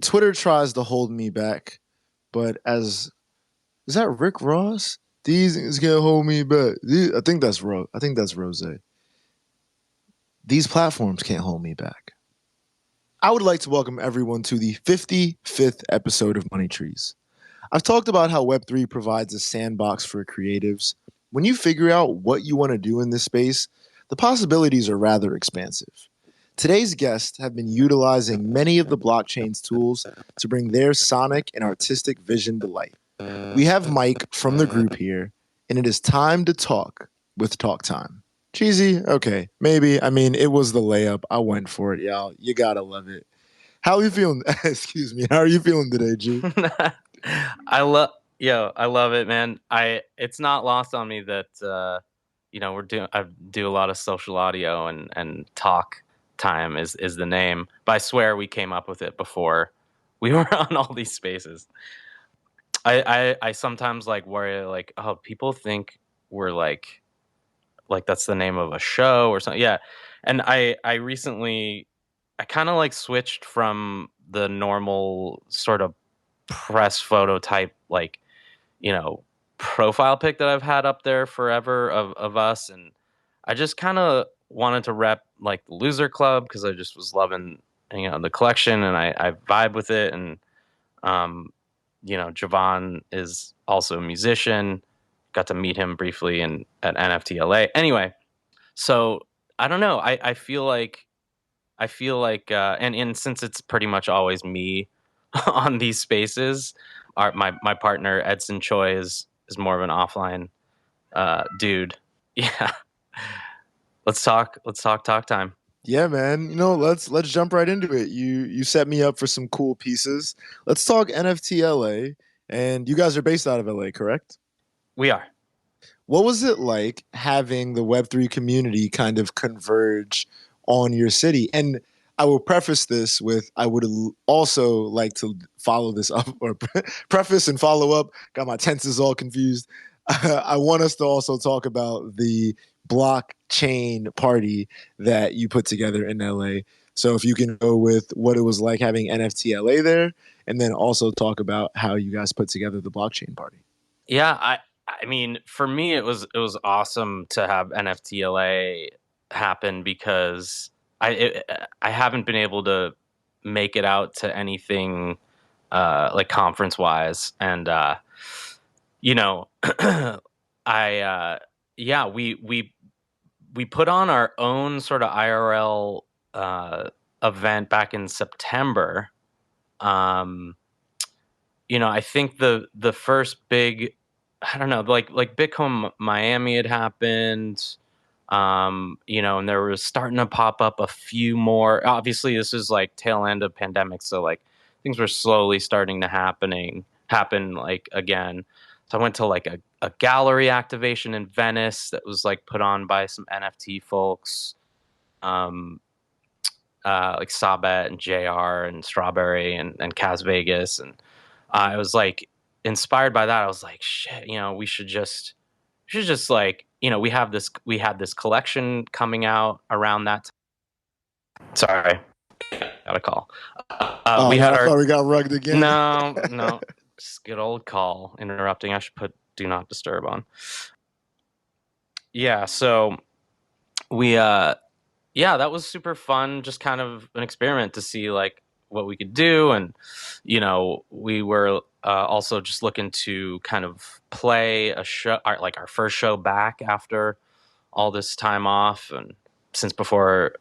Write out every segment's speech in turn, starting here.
Twitter tries to hold me back, but as is that Rick Ross? These things can't hold me back. I think that's I think that's Rose. These platforms can't hold me back. I would like to welcome everyone to the 55th episode of Money Trees. I've talked about how Web3 provides a sandbox for creatives. When you figure out what you want to do in this space, the possibilities are rather expansive. Today's guests have been utilizing many of the blockchain's tools to bring their sonic and artistic vision to life. We have Mike from the group here, and it is time to talk with Talk Time. Cheesy? Okay, maybe. I mean, it was the layup. I went for it, y'all. You gotta love it. How are you feeling? Excuse me. How are you feeling today, G? I love it, man. It's not lost on me that I do a lot of social audio and talk time is the name. But I swear we came up with it before we were on all these spaces. I sometimes like worry like, oh, people think we're like that's the name of a show or something. Yeah. And I recently I kind of like switched from the normal sort of press photo type like you know profile pic that I've had up there forever of us, and I just kind of wanted to rep like the Loser Club because I just was loving the collection, and I vibe with it. And um Javon is also a musician, got to meet him briefly in at NFTLA anyway. So I don't know, I feel like and since it's pretty much always me on these spaces. My partner Edson Choi is more of an offline dude. Yeah, talk time. Yeah, man. Let's jump right into it. You set me up for some cool pieces. Let's talk NFT LA. And you guys are based out of LA, correct? We are. What was it like having the Web3 community kind of converge on your city? And I will preface this with I would also like to follow this up or preface and follow up. Got my tenses all confused. I want us to also talk about the blockchain party that you put together in LA. So if you can go with what it was like having NFT LA there, and then also talk about how you guys put together the blockchain party. Yeah, I mean, for me it was awesome to have NFTLA happen because I haven't been able to make it out to anything like conference wise, and you know I yeah, we put on our own sort of IRL event back in September. Um, I think the first big, I don't know, like Bitcoin Miami had happened. And there was starting to pop up a few more. Obviously, this is like tail end of pandemic, so like things were slowly starting to happen like again. So I went to like a gallery activation in Venice that was like put on by some NFT folks, um, like Sabet and JR and Strawberry and Cas Vegas. And I was like inspired by that. I was like, shit, we should just like, we had this collection coming out around that time. Sorry, got a call. Oh We man, had I our thought we got rugged again. no, just good old call interrupting. I should put do not disturb on. Yeah, so we yeah, that was super fun, just kind of an experiment to see like what we could do. And we were also just looking to kind of play a show, like our first show back after all this time off, and since before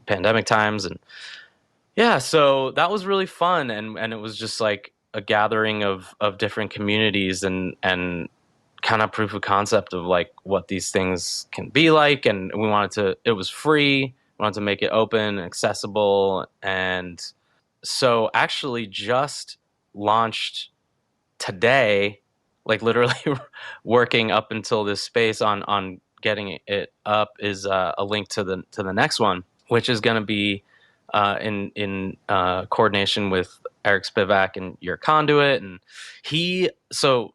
pandemic times. And yeah, so that was really fun, and it was just like a gathering of different communities, and kind of proof of concept of like what these things can be like. And we wanted to, it was free, we wanted to make it open, accessible. And so actually just launched today, like literally working up until this space on getting it up is a link to the next one, which is going to be in coordination with Eric Spivak and your conduit. And he so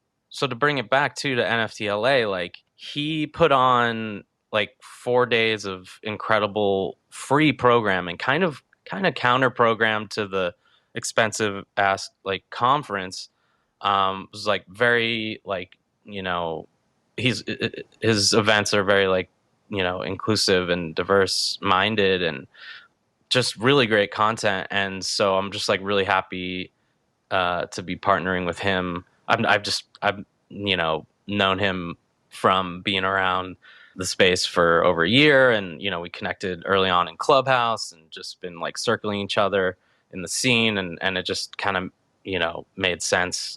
to bring it back to NFTLA, like he put on like 4 days of incredible free programming, kind of kind of counter program to the expensive ass like conference. Was like very like, you know, he's his events are very like, you know, inclusive and diverse minded and just really great content. And so I'm just like really happy to be partnering with him. I've you know known him from being around the space for over a year, and you know we connected early on in Clubhouse, and just been like circling each other in the scene, and it just kind of you know made sense.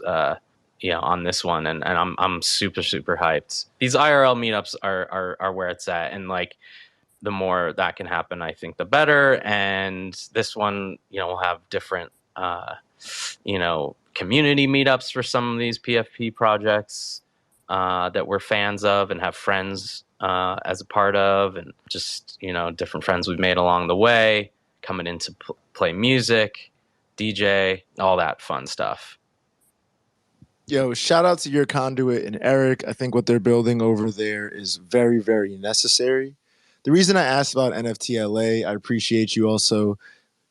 You know, on this one, and I'm super hyped. These IRL meetups are where it's at, and like the more that can happen, I think the better. And this one, you know, will have different, you know, community meetups for some of these PFP projects that we're fans of and have friends as a part of, and just, you know, different friends we've made along the way coming in to play music, DJ, all that fun stuff. Yo, shout out to your conduit and Eric. I think what they're building over there is very, very necessary. The reason I asked about NFTLA, I appreciate you also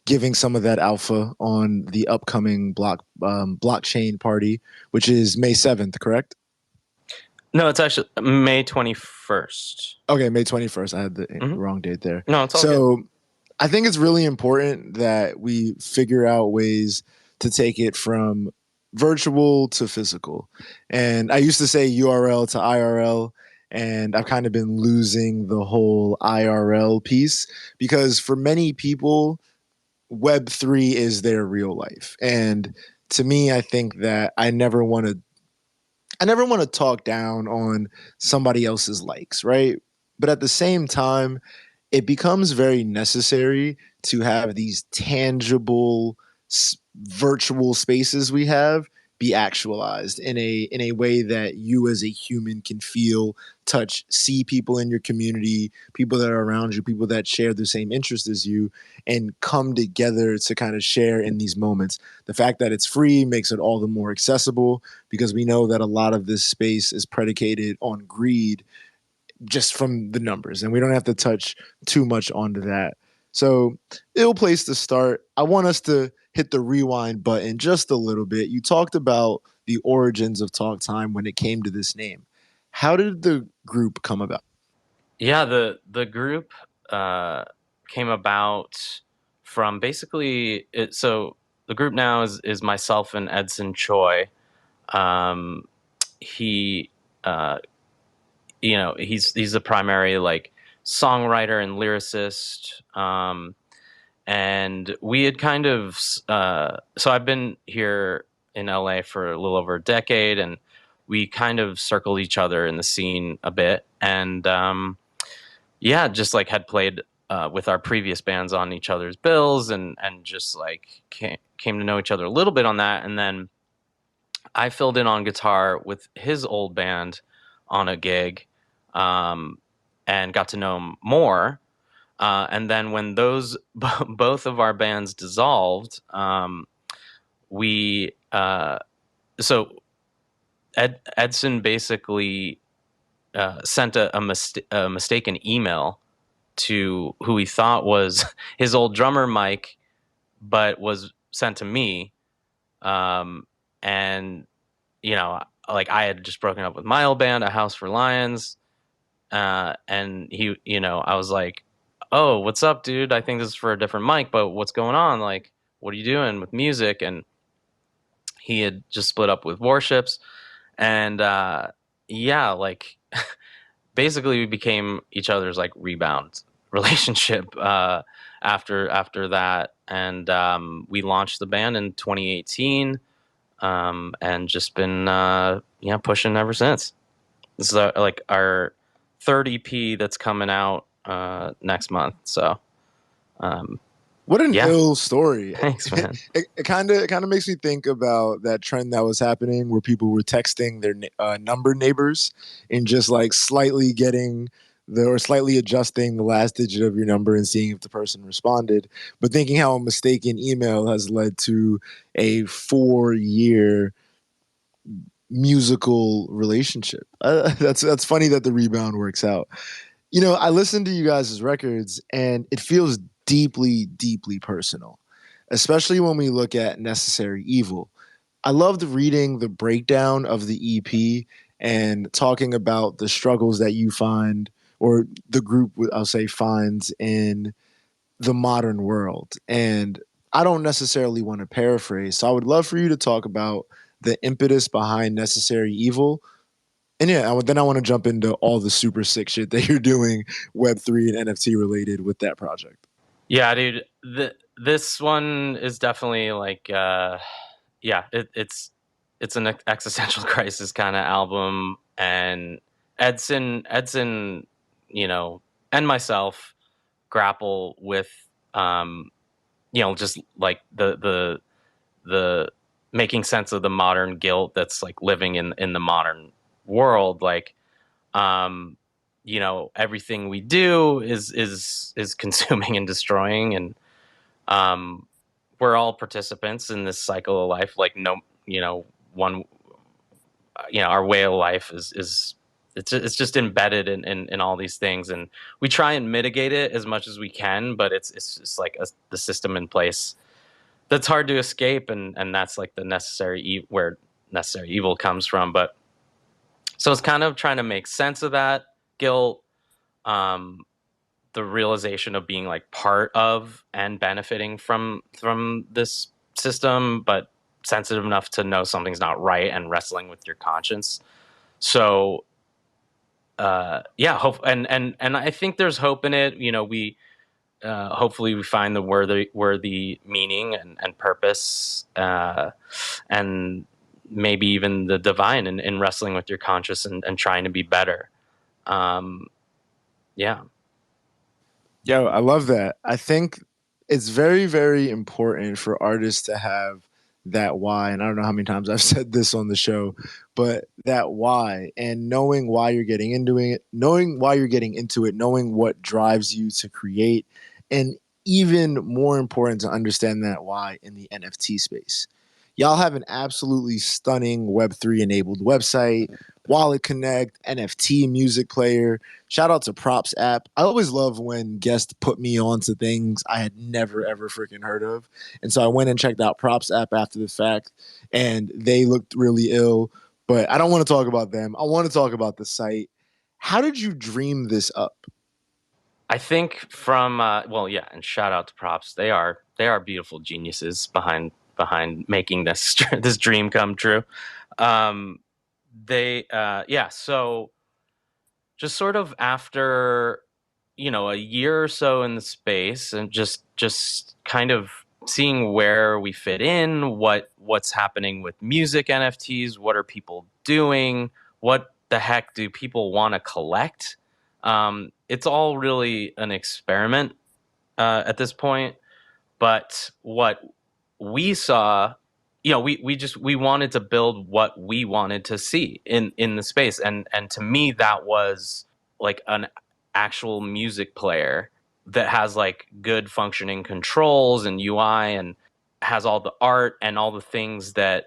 giving some of that alpha on the upcoming blockchain party, which is May 7th, correct? No, it's actually May 21st. Okay, May 21st. I had the Mm-hmm. wrong date there. No, it's all good. So I think it's really important that we figure out ways to take it from virtual to physical. And I used to say URL to IRL, and I've kind of been losing the whole IRL piece because for many people, Web3 is their real life. And to me, I think that I never want to talk down on somebody else's likes, right? But at the same time, it becomes very necessary to have these tangible virtual spaces we have be actualized in a way that you as a human can feel, touch, see people in your community, people that are around you, people that share the same interests as you, and come together to kind of share in these moments. The fact that it's free makes it all the more accessible because we know that a lot of this space is predicated on greed just from the numbers, and we don't have to touch too much onto that. So, ill place to start. I want us to hit the rewind button just a little bit. You talked about the origins of Talk Time when it came to this name. How did the group come about? Yeah, the group uh, came about from basically it. So the group now is myself and Edson Choi. Um, he, uh, you know, he's the primary like songwriter and lyricist. And we had kind of so I've been here in LA for a little over a decade, and we kind of circled each other in the scene a bit, and yeah, just like had played with our previous bands on each other's bills, and just like came to know each other a little bit on that, and then I filled in on guitar with his old band on a gig, um, and got to know him more. And then when those both of our bands dissolved, we so Edson basically sent a mistaken email to who he thought was his old drummer Mike, but was sent to me. And you know, like I had just broken up with my old band, A House for Lions, and he, you know, I was like, "Oh, what's up, dude? I think this is for a different Mike, but what's going on? Like, what are you doing with music?" And he had just split up with Warships, and yeah, like basically we became each other's like rebound relationship after that, and we launched the band in 2018, and just been yeah pushing ever since. This is like our third EP that's coming out next month. So um, What an yeah, ill story. thanks, man. It kind of makes me think about that trend that was happening where people were texting their number neighbors and just like slightly adjusting the last digit of your number and seeing if the person responded, but thinking how a mistaken email has led to a 4 year musical relationship. That's funny that the rebound works out. I listened to you guys' records and it feels deeply, deeply personal, especially when we look at Necessary Evil. I loved reading the breakdown of the EP and talking about the struggles that you find, or the group, I'll say, finds in the modern world. And I don't necessarily want to paraphrase. So I would love for you to talk about the impetus behind Necessary Evil. And yeah, then I want to jump into all the super sick shit that you're doing, Web3 and NFT related with that project. Yeah, dude. This one is definitely like, yeah, it's an existential crisis kind of album, and Edson, you know, and myself grapple with, um, just like the making sense of the modern guilt that's like living in the modern world, like, um, everything we do is consuming and destroying, and um, we're all participants in this cycle of life. Like, no, one, our way of life is it's just embedded in all these things, and we try and mitigate it as much as we can, but it's just like the system in place that's hard to escape, and that's like the where necessary evil comes from. But so it's kind of trying to make sense of that guilt, um, the realization of being like part of and benefiting from this system, but sensitive enough to know something's not right and wrestling with your conscience. So yeah, hope, and I think there's hope in it. We hopefully we find the worthy meaning and purpose, and maybe even the divine in wrestling with your conscience and trying to be better. Um, yeah. Yo, I love that. I think it's very, very important for artists to have that why. And I don't know how many times I've said this on the show, but that why and knowing why you're getting into it, knowing why you're getting into it, knowing what drives you to create, and even more important to understand that why in the NFT space. Y'all have an absolutely stunning Web3 enabled website, Wallet Connect, NFT music player. Shout out to Props app. I always love when guests put me on to things I had never ever freaking heard of. And so I went and checked out Props app after the fact, and they looked really ill. But I don't want to talk about them. I want to talk about the site. How did you dream this up? I think from well, yeah, and shout out to props. They are beautiful geniuses behind making this this dream come true. Um, they yeah, so just sort of after a year or so in the space, and just kind of seeing where we fit in, what's happening with music NFTs, what are people doing, what the heck do people want to collect. It's all really an experiment at this point, but what we saw, we wanted to build what we wanted to see in the space, and to me that was like an actual music player that has like good functioning controls and UI, and has all the art and all the things that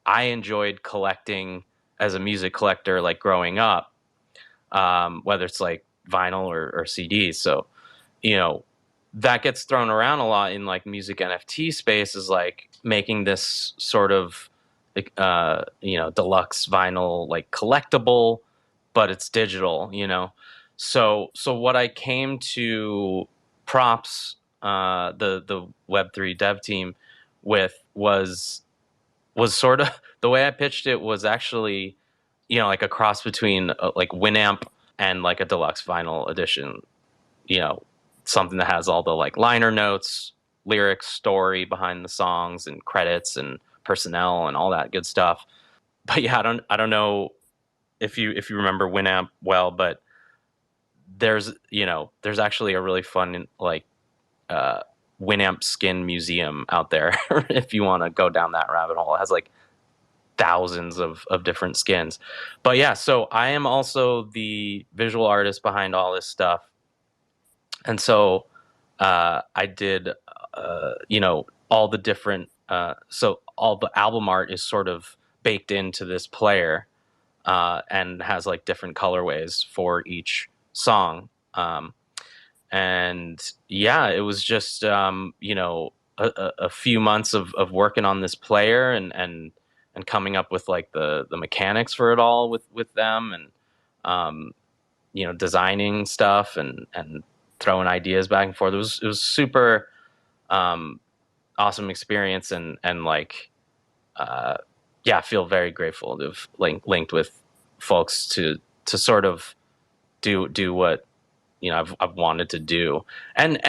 I enjoyed collecting as a music collector, like growing up, whether it's like vinyl or CDs. So, you know, that gets thrown around a lot in like music NFT space, is like making this sort of like, deluxe vinyl, like collectible, but it's digital, So what I came to props, the Web3 dev team with was sort of the way I pitched it was actually, like a cross between like Winamp and like a deluxe vinyl edition, you know, something that has all the like liner notes, lyrics, story behind the songs, and credits and personnel and all that good stuff. But yeah, I don't know if you remember Winamp well, but there's actually a really fun like uh Winamp skin museum out there if you want to go down that rabbit hole. It has like thousands of different skins. But yeah, so I am also the visual artist behind all this stuff. And so I did, all the different, so all the album art is sort of baked into this player, and has like different colorways for each song. Um, And yeah, it was just a few months of working on this player and coming up with like the mechanics for it all with them, and um, designing stuff and throwing ideas back and forth. It was super um, awesome experience, and like uh, yeah, I feel very grateful to have linked with folks to sort of do what I've wanted to do, and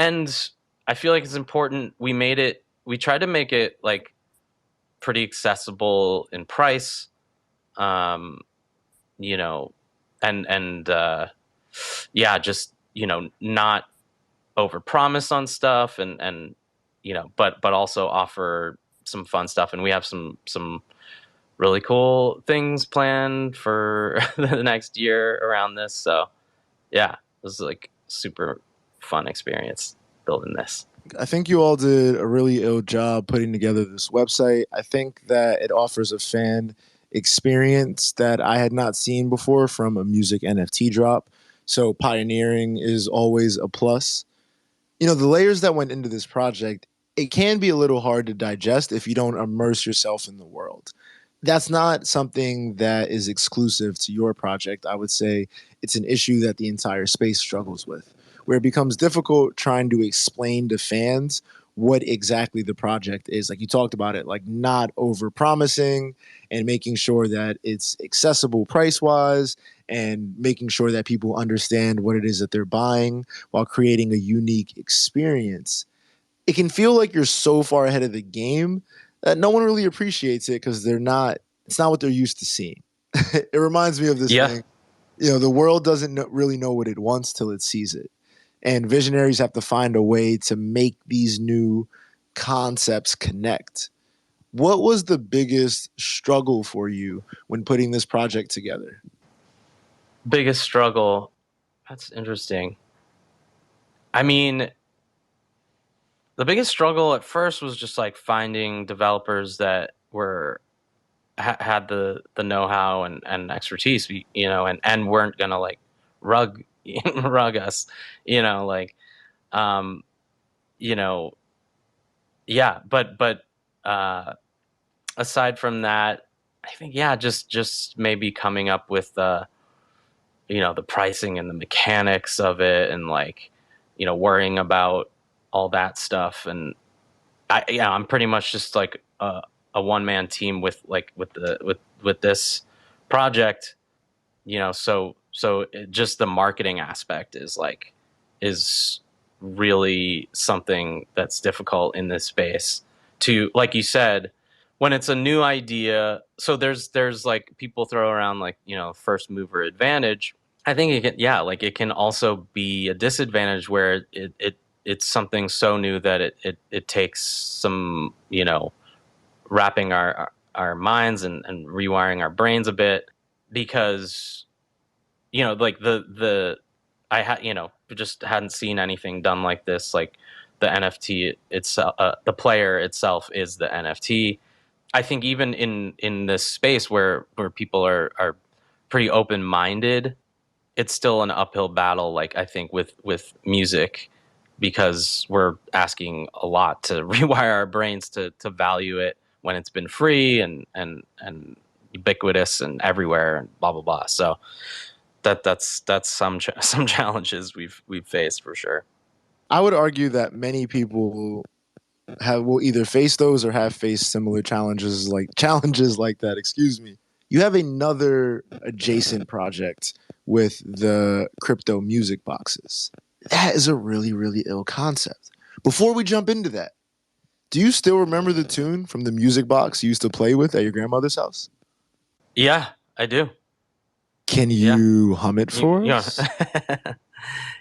I feel like it's important. We tried to make it like pretty accessible in price, um, you know, and yeah, just not overpromise on stuff, and but also offer some fun stuff, and we have some really cool things planned for the next year around this. So yeah, it was like super fun experience building this. I think you all did a really ill job putting together this website. I think that it offers a fan experience that I had not seen before from a music NFT drop. So pioneering is always a plus. The layers that went into this project, it can be a little hard to digest if you don't immerse yourself in the world. That's not something that is exclusive to your project. I would say it's an issue that the entire space struggles with, where it becomes difficult trying to explain to fans what exactly the project is. Like you talked about it, like not over promising and making sure that it's accessible price wise and making sure that people understand what it is that they're buying while creating a unique experience. It can feel like you're so far ahead of the game that no one really appreciates it because it's not what they're used to seeing. It reminds me of this Yeah, thing. The world doesn't really know what it wants till it sees it. And visionaries have to find a way to make these new concepts connect. What was the biggest struggle for you when putting this project together? biggest struggle. That's interesting. I mean, the biggest struggle at first was just like finding developers that were had the know-how and expertise, and weren't gonna like rug rug us, like um, you know, yeah. But uh, aside from that, I think yeah, just maybe coming up with the pricing and the mechanics of it, and like worrying about all that stuff. And I'm pretty much just like a one man team with this project, just the marketing aspect is really something that's difficult in this space, to, like you said, when it's a new idea. So there's like people throw around like first mover advantage. I think it can, yeah, like it can also be a disadvantage where it's something so new that it takes some wrapping our minds and rewiring our brains a bit, because like the I had just hadn't seen anything done like this. Like the NFT itself, the player itself is the NFT. I think even in this space where people are pretty open minded, it's still an uphill battle. Like I think with music, because we're asking a lot to rewire our brains to value it when it's been free and ubiquitous and everywhere and blah blah blah. So that's some challenges we've faced for sure. I would argue that many people will either face those or have faced similar challenges like that. Excuse me. You have another adjacent project with the crypto music boxes. That is a really really ill concept. Before we jump into that, do you still remember the tune from the music box you used to play with at your grandmother's house? Yeah, I do. Can Yeah, you hum it you, for you know. us?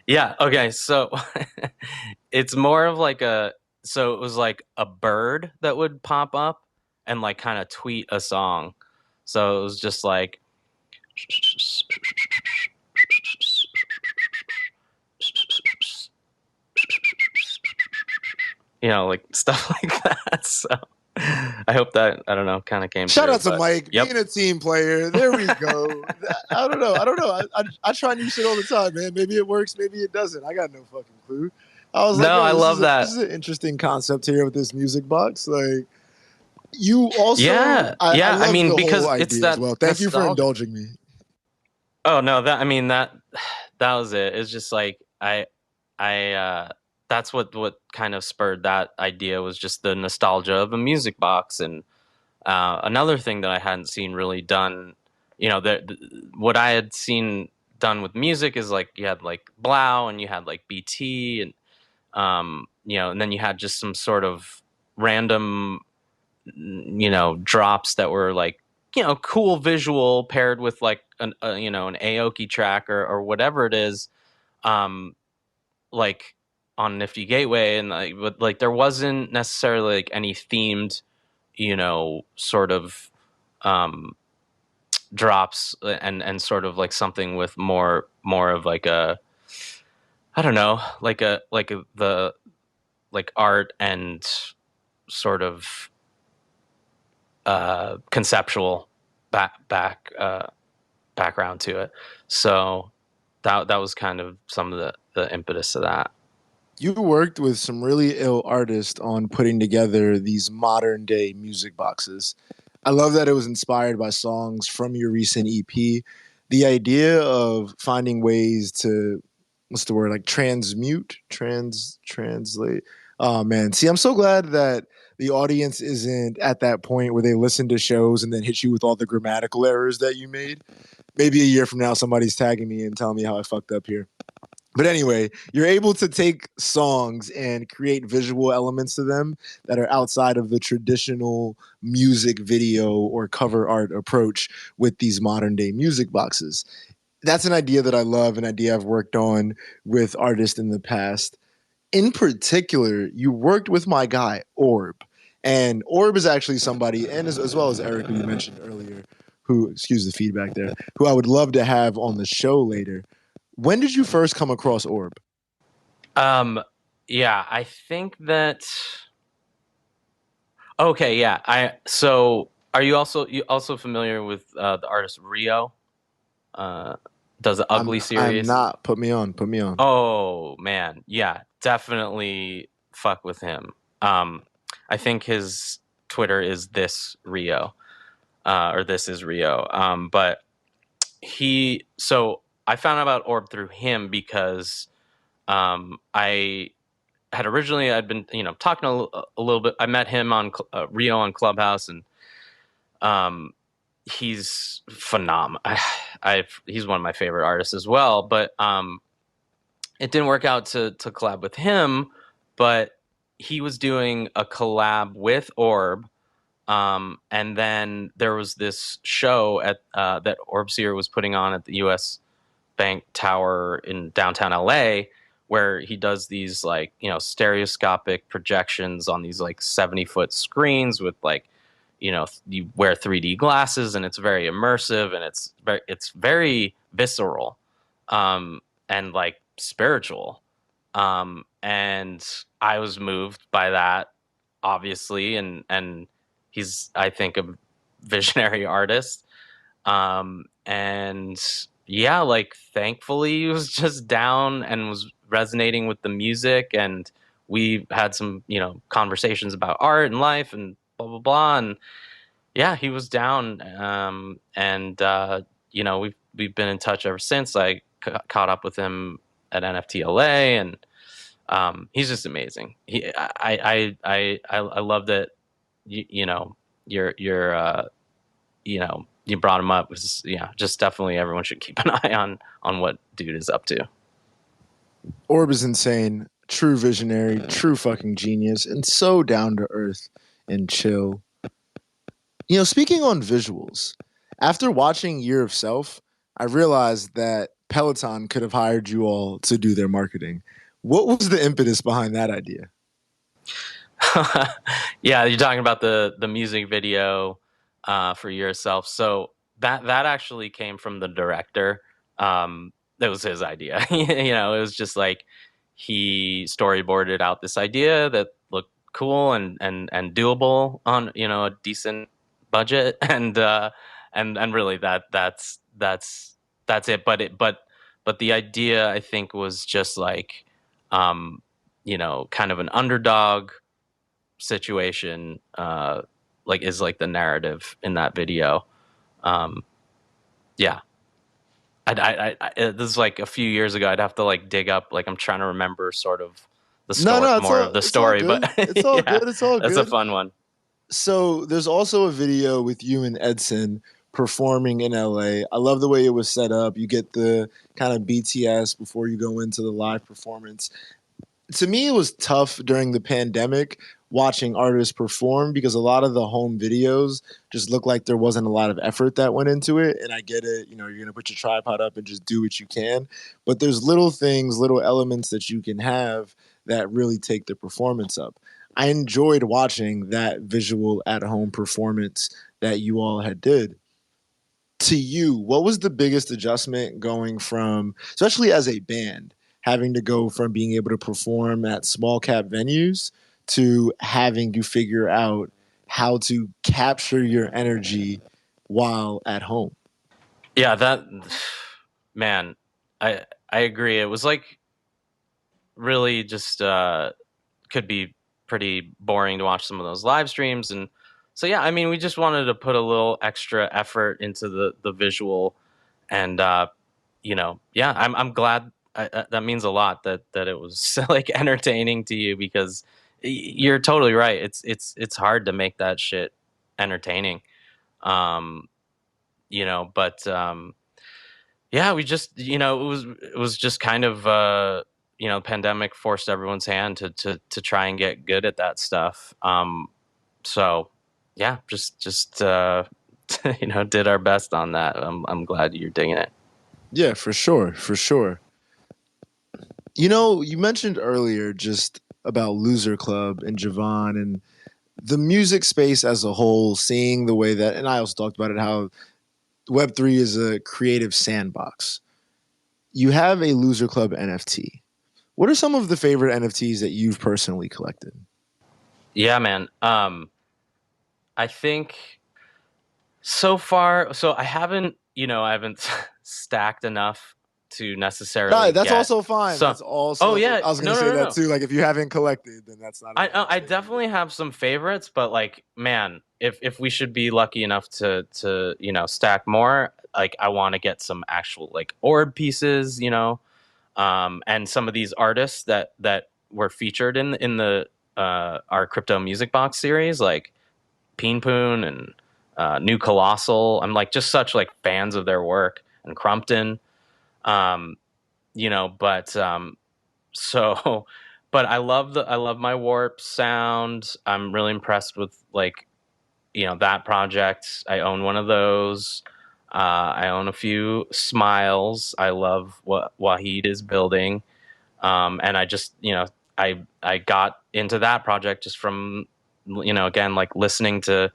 Yeah. Okay. So it's more of like so it was like a bird that would pop up and like kind of tweet a song. So it was just like, like stuff like that. So I hope that, I don't know, kind of came Shout through. out to But Mike yep. being a team player. There we go. I don't know. I try new shit all the time, man. Maybe it works. Maybe it doesn't. I got no fucking Khufu. I was like, No, yo, I love this that. is an interesting concept here with this music box. Like, you also, Yeah, I yeah. I love mean, the whole because it's idea as that well. Thank you for nostalgia. indulging me. Oh no, that I mean that that was it. It's just like I that's what kind of spurred that idea was just the nostalgia of a music box. And another thing that I hadn't seen really done, what I had seen done with music is like you had like Blau and you had like BT and and then you had just some sort of random drops that were like cool visual paired with like an Aoki track or whatever it is, um like on Nifty Gateway. And like but like there wasn't necessarily like any themed sort of um drops, and sort of like something with more of like a, I don't know, the like art and sort of conceptual background to it. So that was kind of some of the impetus of that. You worked with some really ill artists on putting together these modern day music boxes. I love that it was inspired by songs from your recent EP. The idea of finding ways to, what's the word, like translate. Oh man, see, I'm so glad that the audience isn't at that point where they listen to shows and then hit you with all the grammatical errors that you made. Maybe a year from now, somebody's tagging me and telling me how I fucked up here. But anyway, you're able to take songs and create visual elements to them that are outside of the traditional music video or cover art approach with these modern day music boxes. That's an idea that I love, an idea I've worked on with artists in the past. In particular, you worked with my guy, Orb. And Orb is actually somebody, and as well as Eric, who you mentioned earlier, who, excuse the feedback there, who I would love to have on the show later. When did you first come across Orb? um yeah, I think that, okay, yeah, I so are you also familiar with the artist Rio? uh does the Ugly I'm series. not. Put me on. Put me on. Oh man, yeah, definitely fuck with him. I think his Twitter is this Rio, or this is Rio. But I found out about Orb through him because I had originally I'd been talking a little bit. I met him on Rio on Clubhouse, and um, he's phenomenal. He's one of my favorite artists as well. But it didn't work out to collab with him, but he was doing a collab with Orb. And then there was this show at that Orbseer was putting on at the U.S. Bank Tower in downtown LA, where he does these like stereoscopic projections on these like 70-foot screens with like you wear 3D glasses, and it's very immersive, and it's very visceral, and like spiritual. And I was moved by that, obviously, and he's, I think, a visionary artist. And yeah, like thankfully he was just down and was resonating with the music, and we had some conversations about art and life and blah blah blah. And yeah, he was down. And we've been in touch ever since. I caught up with him at NFTLA, and he's just amazing. I love that you're you brought him up. Was, yeah, just definitely everyone should keep an eye on what dude is up to. Orb is insane. True visionary, true fucking genius, and so down to earth and chill. Speaking on visuals, after watching Year of Self, I realized that Peloton could have hired you all to do their marketing. What was the impetus behind that idea? Yeah, you're talking about the music video for yourself. So that actually came from the director. That was his idea. It was just like he storyboarded out this idea that looked cool and doable on a decent budget. And really that's it. But the idea, I think, was just like um, kind of an underdog situation, like is like the narrative in that video. Um, yeah, this is like a few years ago. I'd have to like dig up, like I'm trying to remember sort of the No, story, no, more of the it's all story, but good. It's all yeah, good. It's all that's a good. fun one. So there's also a video with you and Edson performing in LA. I love the way it was set up. You get the kind of BTS before you go into the live performance. To me, it was tough during the pandemic watching artists perform because a lot of the home videos just looked like there wasn't a lot of effort that went into it. And I get it, you're going to put your tripod up and just do what you can. But there's little things, little elements that you can have that really take the performance up. I enjoyed watching that visual at home performance that you all had did. To you, what was the biggest adjustment going from, especially as a band, having to go from being able to perform at small cap venues to having to figure out how to capture your energy while at home? Yeah, that man, I agree. It was like really just could be pretty boring to watch some of those live streams. And so yeah, I mean, we just wanted to put a little extra effort into the visual. And yeah, I'm glad. That means a lot that it was like entertaining to you, because you're totally right. It's hard to make that shit entertaining. um but yeah, we just, it was just kind of, pandemic forced everyone's hand to try and get good at that stuff. So yeah, just did our best on that. I'm glad you're digging it. Yeah, for sure, for sure. You mentioned earlier just about Loser Club and Javon and the music space as a whole, seeing the way that, and I also talked about it, how Web3 is a creative sandbox. You have a Loser Club NFT. What are some of the favorite NFTs that you've personally collected? Yeah, man. I think so far, so I haven't stacked enough to No, necessarily that's get also fine. some. That's Oh also, yeah, I was going no, to no, say no, that no. too. Like, if you haven't collected, then that's not a I bad I thing either. definitely have some favorites, but like, man, if we should be lucky enough to stack more, like I want to get some actual like orb pieces, and some of these artists that were featured in the our crypto music box series, like Peen Poon and New Colossal. I'm like just such like fans of their work, and Crumpton, um, but so but I love my warp sound. I'm really impressed with like that project. I own one of those. I own a few smiles. I love what Wahid is building. And I just I got into that project just from again, like listening to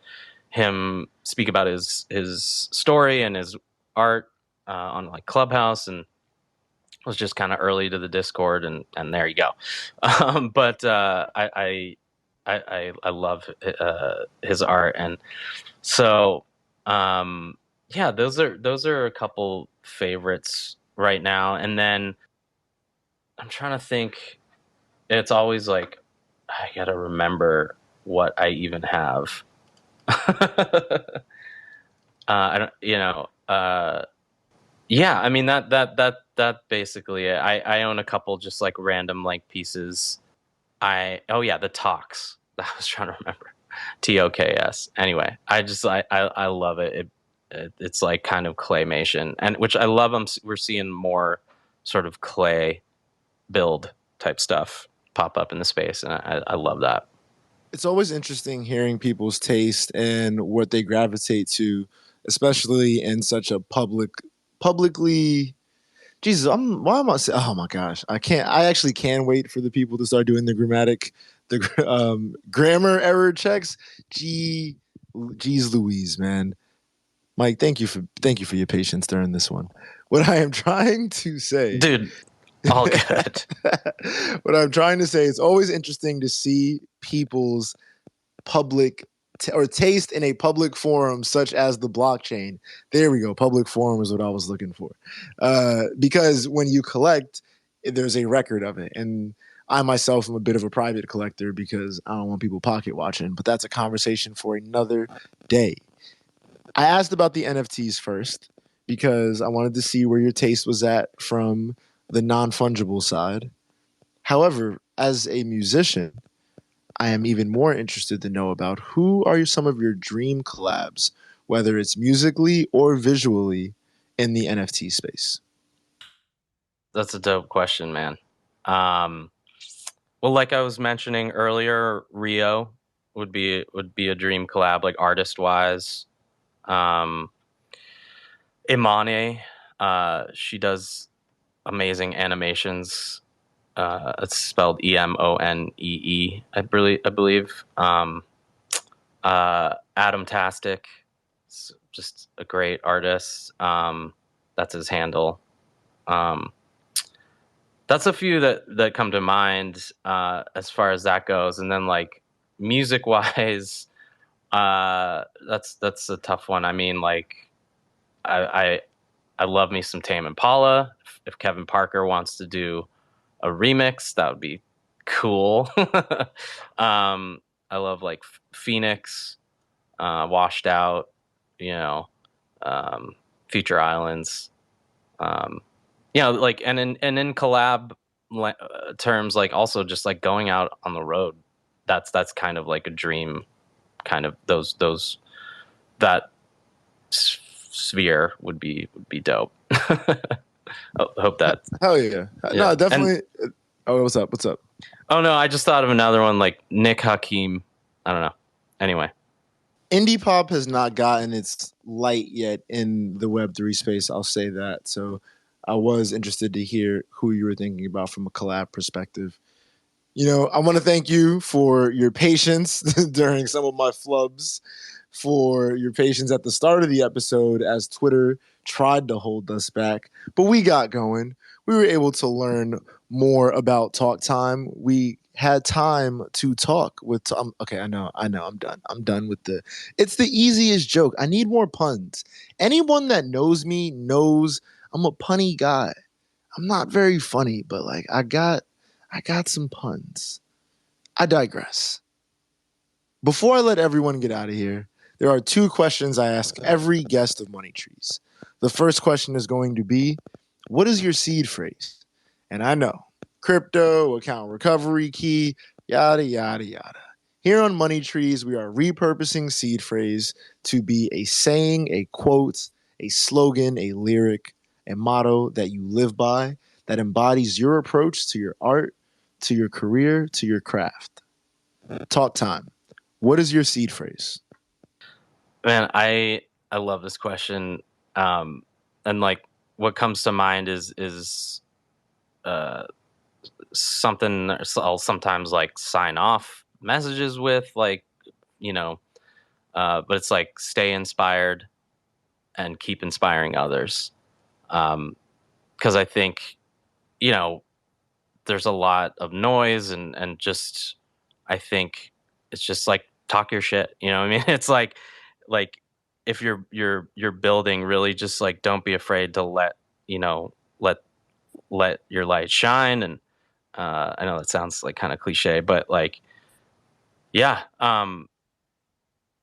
him speak about his story and his art on like Clubhouse, and was just kind of early to the Discord, and there you go. But I love his art, and so yeah, those are a couple favorites right now. And then I'm trying to think. It's always like I gotta remember what I even have. I don't, yeah, I mean that basically it. I own a couple just like random like pieces. Oh yeah, the Tox. I was trying to remember. TOKS. Anyway, I love it. It's like kind of claymation, and which I love. We're seeing more sort of clay build type stuff pop up in the space, and I love that. It's always interesting hearing people's taste and what they gravitate to, especially in such a publicly. Jesus, why am I saying? Oh my gosh, I can't. I actually can wait for the people to start doing the grammar error checks. Gee, geez, Louise, man. Mike, thank you for your patience during this one. What I am trying to say, Dude, all good. what I'm trying to say, it's always interesting to see people's public or taste in a public forum such as the blockchain. There we go. Public forum is what I was looking for. Because when you collect, there's a record of it. And I myself am a bit of a private collector because I don't want people pocket watching, but that's a conversation for another day. I asked about the NFTs first because I wanted to see where your taste was at from the non fungible side. However, as a musician, I am even more interested to know about who are some of your dream collabs, whether it's musically or visually in the NFT space. That's a dope question, man. Um, well, like I was mentioning earlier, Rio would be a dream collab, like artist wise. Um, Imane, she does amazing animations. It's spelled Emonee, I believe. Adam Tastic, just a great artist. That's his handle. Um, that's a few that come to mind as far as that goes. And then like music wise, that's a tough one. I mean, like I I, I love me some Tame Impala. If Kevin Parker wants to do a remix, that would be cool. I love like Phoenix, Washed Out, you know, um, Future Islands. Um, like and in collab terms, like also just like going out on the road. That's kind of like a dream. Kind of those that sphere would be dope. I hope that. Hell yeah. Yeah. No, And definitely. Oh, what's up? What's up? oh no, I just thought of another one like Nick Hakim. I don't know. Anyway, Indie pop has not gotten its light yet in the Web3 space. I'll say that. So I was interested to hear who you were thinking about from a collab perspective. I want to thank you for your patience during some of my flubs, for your patience at the start of the episode as Twitter tried to hold us back. But we got going. We were able to learn more about talk time. We had time to talk with. Okay, I know. I'm done with the. It's the easiest joke. I need more puns. Anyone that knows me knows I'm a punny guy. I'm not very funny, but like I got some puns. I digress. Before I let everyone get out of here, there are two questions I ask every guest of Money Trees. The first question is going to be, what is your seed phrase? And I know, crypto, account recovery key, yada, yada, yada. Here on Money Trees, we are repurposing seed phrase to be a saying, a quote, a slogan, a lyric, a motto that you live by that embodies your approach to your art, to your career, to your craft. Talk time. What is your seed phrase? man, I love this question. Um, and like what comes to mind is uh something I'll sometimes like sign off messages with, like you know, but it's like stay inspired and keep inspiring others. Because I think you know there's a lot of noise and just I think it's just like talk your shit. You know what I mean? It's like if you're building, really just like don't be afraid to you know let let your light shine. And I know that sounds like kind of cliche, but like yeah,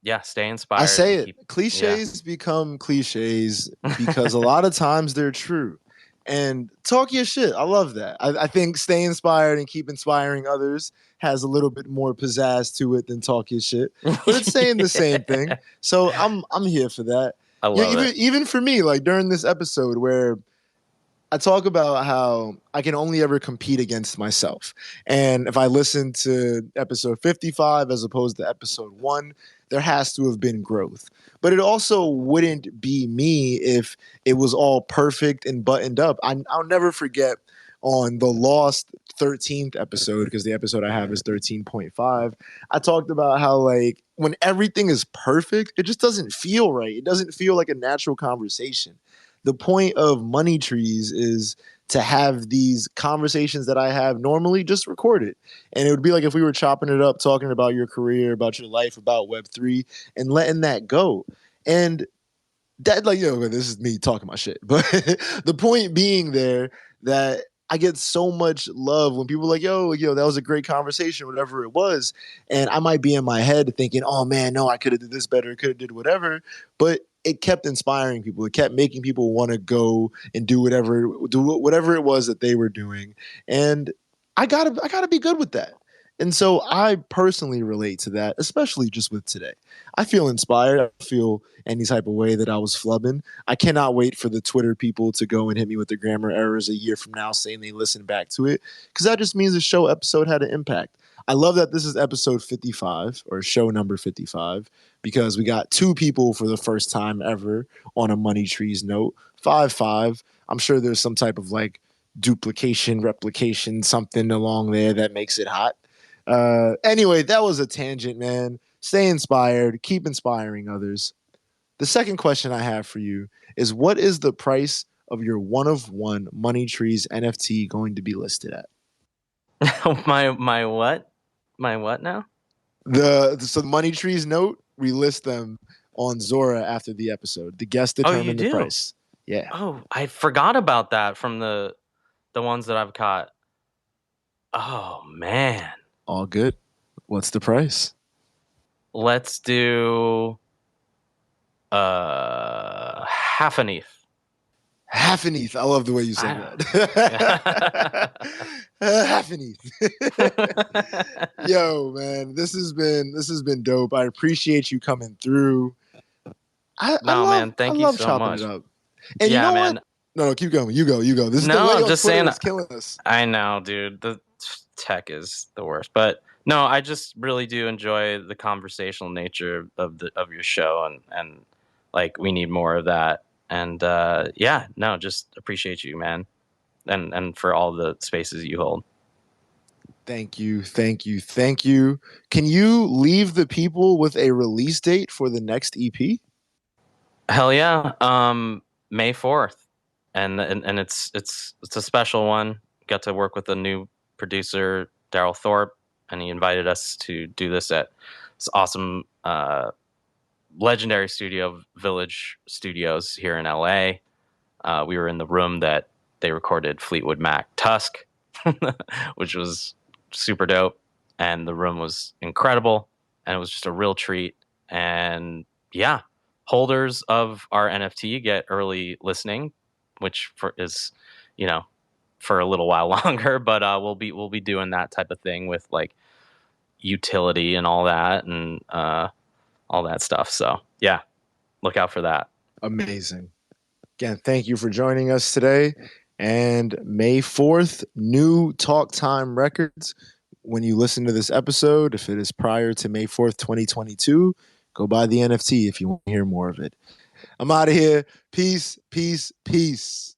yeah, stay I inspired say and it. keep yeah. Cliches become cliches because a lot of times they're true. And talk your shit. I love that. I think stay inspired and keep inspiring others has a little bit more pizzazz to it than talk your shit. But it's saying the same thing. So I'm here for that. I love it. Even for me, like during this episode where I talk about how I can only ever compete against myself. And if I listen to episode 55 as opposed to episode 1, there has to have been growth. But it also wouldn't be me if it was all perfect and buttoned up. I'll never forget on the lost 13th episode, because the episode I have is 13.5, I talked about how, like, when everything is perfect, it just doesn't feel right. It doesn't feel like a natural conversation. The point of Money Trees is to have these conversations that I have normally just recorded. And it would be like if we were chopping it up, talking about your career, about your life, about Web3, and letting that go. And that, like, this is me talking my shit. But the point being there that I get so much love when people are like, yo, that was a great conversation, whatever it was. And I might be in my head thinking, oh man, no, I could have did this better, could have did whatever. But it kept inspiring people. It kept making people want to go and do whatever it was that they were doing. And I gotta be good with that. And so I personally relate to that, especially just with today. I feel inspired. I feel any type of way that I was flubbing. I cannot wait for the Twitter people to go and hit me with the grammar errors a year from now saying they listened back to it, because that just means the show episode had an impact. I love that this is episode 55 or show number 55 because we got two people for the first time ever on a Money Trees note. 5 5. I'm sure there's some type of like duplication, replication, something along there that makes it hot. Anyway, that was a tangent, man. Stay inspired, keep inspiring others. The second question I have for you is, what is the price of your one of one Money Trees NFT going to be listed at? My what? My what now? So the Money Trees note, we list them on Zora after the episode. The guests Oh, you determine the do? price. Yeah, Oh, I forgot about that from the ones that I've caught. Oh man. all good. What's the price? Let's do half an ETH. Half an ETH. I love the way you said I that. Half an ETH. yeah. Yo, man, this has been dope. I appreciate you coming through. I No, love man, I thank you love so chopping it much. up. And you Yeah, know what? man. No, no, keep going. You go. You go. This is the No, way I'm on just Twitter saying is killing us. I know, dude. The tech is the worst. But no, I just really do enjoy the conversational nature of your show and like we need more of that. And yeah, no, just appreciate you, man. And for all the spaces you hold. Thank you. Thank you. Thank you. Can you leave the people with a release date for the next EP? Hell yeah. May 4th. And it's a special one. Got to work with a new producer, Daryl Thorpe, and he invited us to do this at this awesome legendary studio, Village Studios here in LA. We were in the room that they recorded Fleetwood Mac Tusk, which was super dope. And the room was incredible. And it was just a real treat. And yeah, holders of our NFT get early listening, which is, you know, for a little while longer. But we'll be doing that type of thing with like utility and all that stuff. So yeah, look out for that. Amazing. Again, thank you for joining us today. And May 4th, new Talk Time Records. When you listen to this episode, if it is prior to May 4th, 2022, go buy the NFT if you want to hear more of it. I'm out of here. Peace, peace, peace.